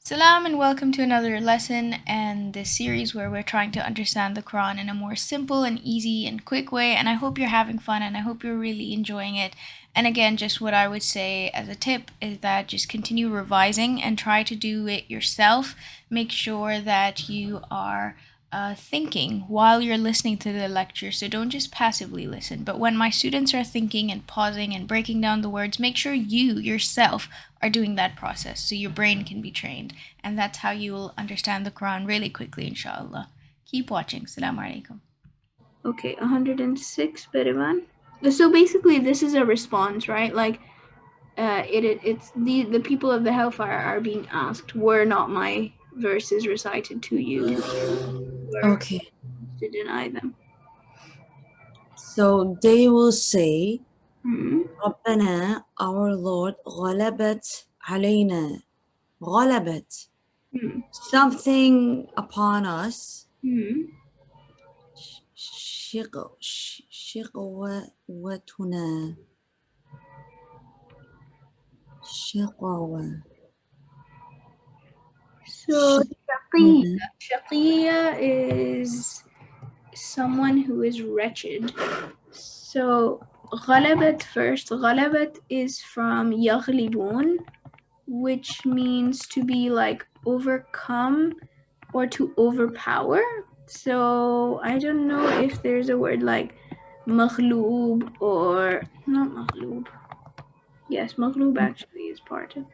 Salam and welcome to another lesson and this series where we're trying to understand the Quran in a more simple and easy and quick way. And I hope you're having fun and I hope you're really enjoying it. And again, just what I would say as a tip is that just continue revising and try to do it yourself. Make sure that you are thinking while you're listening to the lecture. So don't just passively listen. But when my students are thinking and pausing and breaking down the words, make sure you yourself are doing that process so your brain can be trained. And that's how you will understand the Quran really quickly, inshallah. Keep watching. Assalamu alaikum. Okay, 106, Berivan. So basically, this is a response, right? Like, it's the people of the hellfire are being asked, were not my verses recited to you? Okay. To deny them. So they will say, Hmm. ربنا, our Lord, غلبت علينا. غلبت. Something upon us. شقوتنا. شقوة. So shaqiya is someone who is wretched. So غلبت first. غلبت is from يغلبون, which means to be like overcome or to overpower. So I don't know if there's a word like مغلوب or not مغلوب. Yes, مغلوب actually is part of.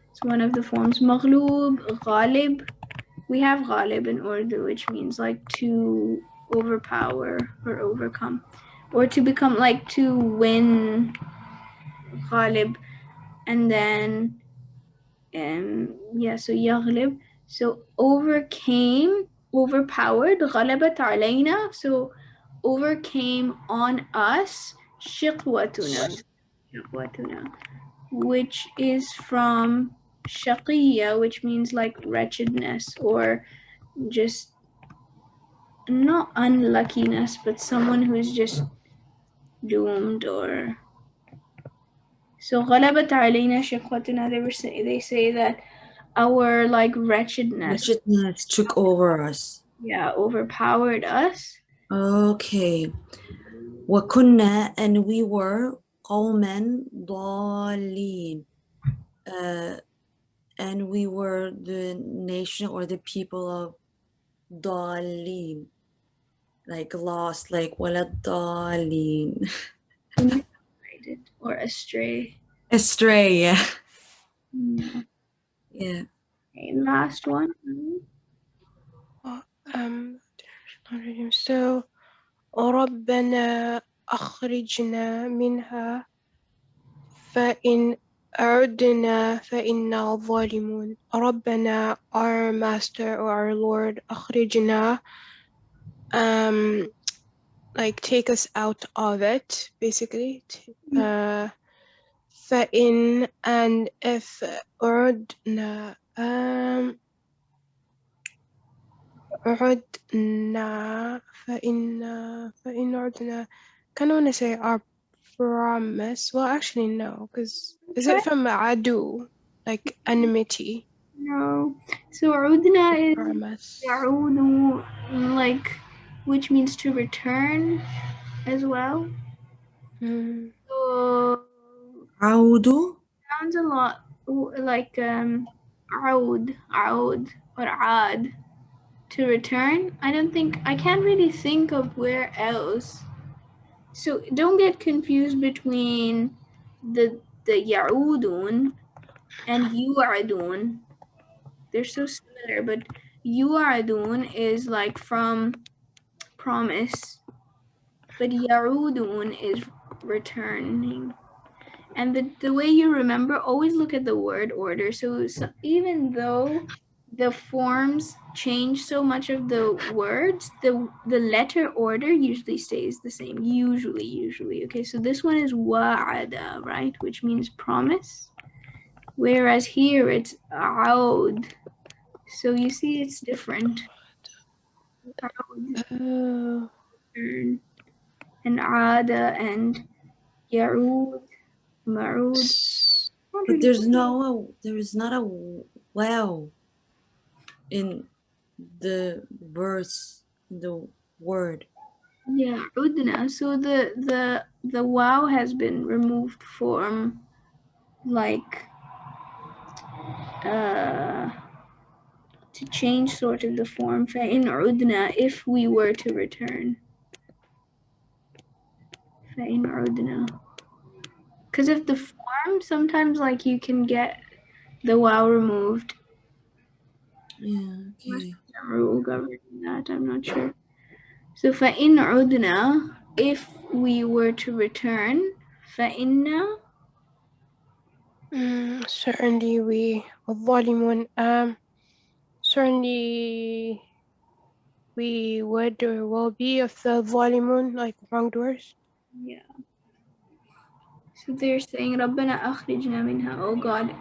It's one of the forms. مغلوب, غالب. We have ghalib in Urdu, which means like to overpower or overcome, or to become like to win, ghalib, and then so yaghlib, so overcame, overpowered, ghalabat alayna, so overcame on us, shiqwatuna, which is from shaqiya, which means like wretchedness or just not unluckiness, but someone who's just doomed or so غلبت علينا شقوتنا. They say that our like wretchedness took over us. Yeah, overpowered us. Okay. وكنا, and we were قوما ضالين. And we were the nation or the people of ضالين, like lost, like ولا ضالين. Or astray. Astray, yeah. Yeah. Yeah. Okay, last one. So ربنا أخرجنا منها فإن عدنا فإنا ظالمون. ربنا, our master or our Lord, أخرجنا, like take us out of it, basically. فإن, and if عدنا, عدنا فإن عدنا, kind of want to say our promise. Well, actually no, because is it from adu, like enmity? No. So عدنا is Promise. يعود, like, which means to return as well. So عودوا. sounds a lot like عود or عاد, to return. I can't really think of where else. So don't get confused between the يعودون and يوعدون. They're so similar, but يوعدون is like from promise, but يعودون is returning. And the way you remember, always look at the word order. So even though the forms change so much of the words, the letter order usually stays the same. Usually. Okay, so this one is wa'ada, right? Which means promise. Whereas here it's aud. So you see it's different. And ada and yarud, marud. But there is not a wow. in the verse, the word. Yeah, عدنا. So the wow has been removed from like to change sort of the form فإن عدنا if we were to return. فإن عدنا. Because of the form, sometimes like you can get the wow removed. Yeah, okay. Some rule governing that, I'm not sure. So فإن عدنا, if we were to return, فإنا. Certainly we والظالمون certainly we would or will be of the ظالمون, like wrongdoers. Yeah. So they're saying ربنا أخرجنا منها, oh God,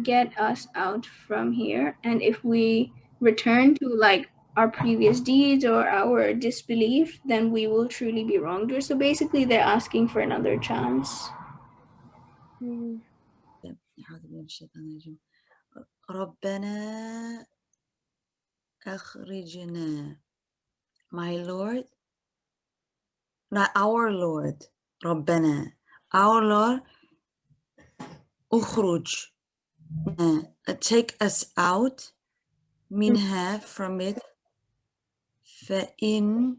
get us out from here. And if we return to like our previous deeds or our disbelief, then we will truly be wrongdoers. So basically they're asking for another chance. أعوذ بالله من الشيطان الرجيم. ربنا أخرجنا. My Lord, not our Lord. ربنا. Our Lord, أخرج. Take us out. منها, from it. فإن,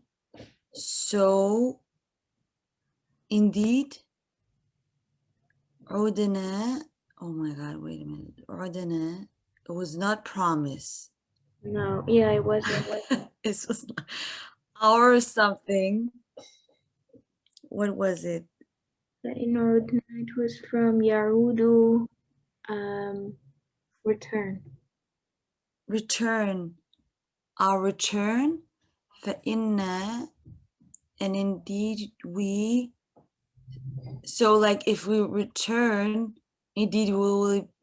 so indeed. عدنا. Oh my God, wait a minute. عدنا. It was not promise. No, yeah, it wasn't. It was our something. What was it? In order, it was from Yarudu, return. Return. Our return. فإنا, and indeed we. So like if we return, indeed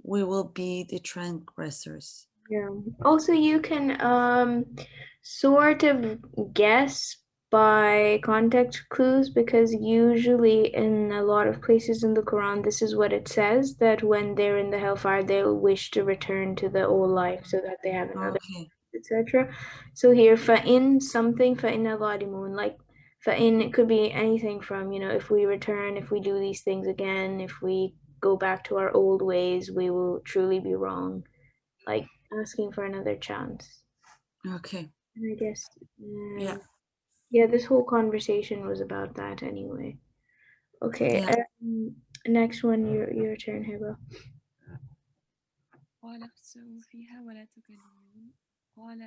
we will be the transgressors. Yeah. Also, you can sort of guess by context clues, because usually in a lot of places in the Quran, this is what it says, that when they're in the hellfire, they'll wish to return to the old life so that they have another, Okay. etc. So here, فَإِن something, فَإِنَّ ظَالِمُونَ, like فَإِن, it could be anything from, if we return, if we do these things again, if we go back to our old ways, we will truly be wrong. Like asking for another chance. Okay. And I guess, Yeah. yeah, this whole conversation was about that anyway. Okay, Yeah. next one, your turn, Hiba. قال اخسئوا فيها ولا تكلمون. قال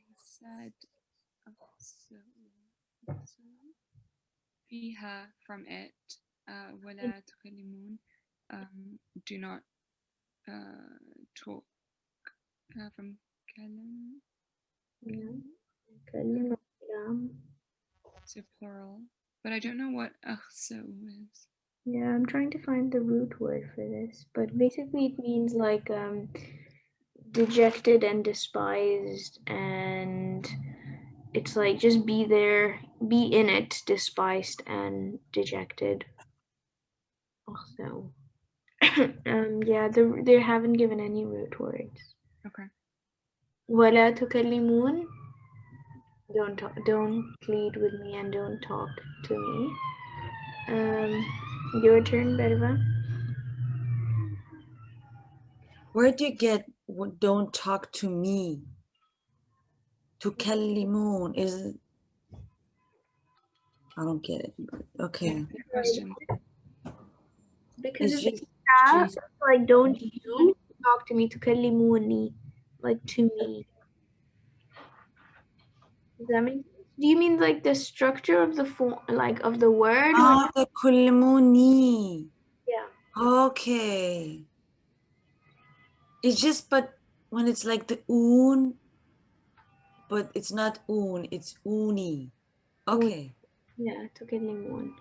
he said اخسئوا فيها from it ولا تكلمون, do not talk from كلم, كلمة. so plural, but I don't know what اخسئوا is. Yeah, I'm trying to find the root word for this, but basically it means like dejected and despised, and it's like just be there, be in it, despised and dejected. Also, yeah, they haven't given any root words. Okay. ولا تكلمون, don't plead with me and don't talk to me. Your turn, Berva. Where do you get don't talk to me? تكلمون is, I don't get it. Okay. Yeah, good question. Because It's if just it's like don't you talk to me, تكلموني, like to me. Does that make sense? Do you mean like the structure of the form, like of the word? تكلموني. Yeah. Okay. It's just, but when it's like the un, but it's not un, it's uni. Okay. Yeah, تكلمون.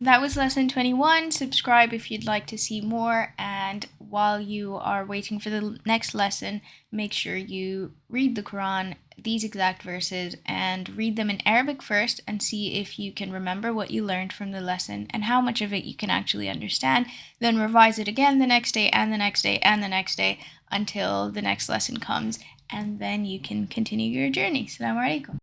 That was lesson 21. Subscribe if you'd like to see more. And while you are waiting for the next lesson, make sure you read the Quran, these exact verses, and read them in Arabic first and see if you can remember what you learned from the lesson and how much of it you can actually understand. Then revise it again the next day and the next day and the next day until the next lesson comes, and then you can continue your journey. Assalamu alaikum.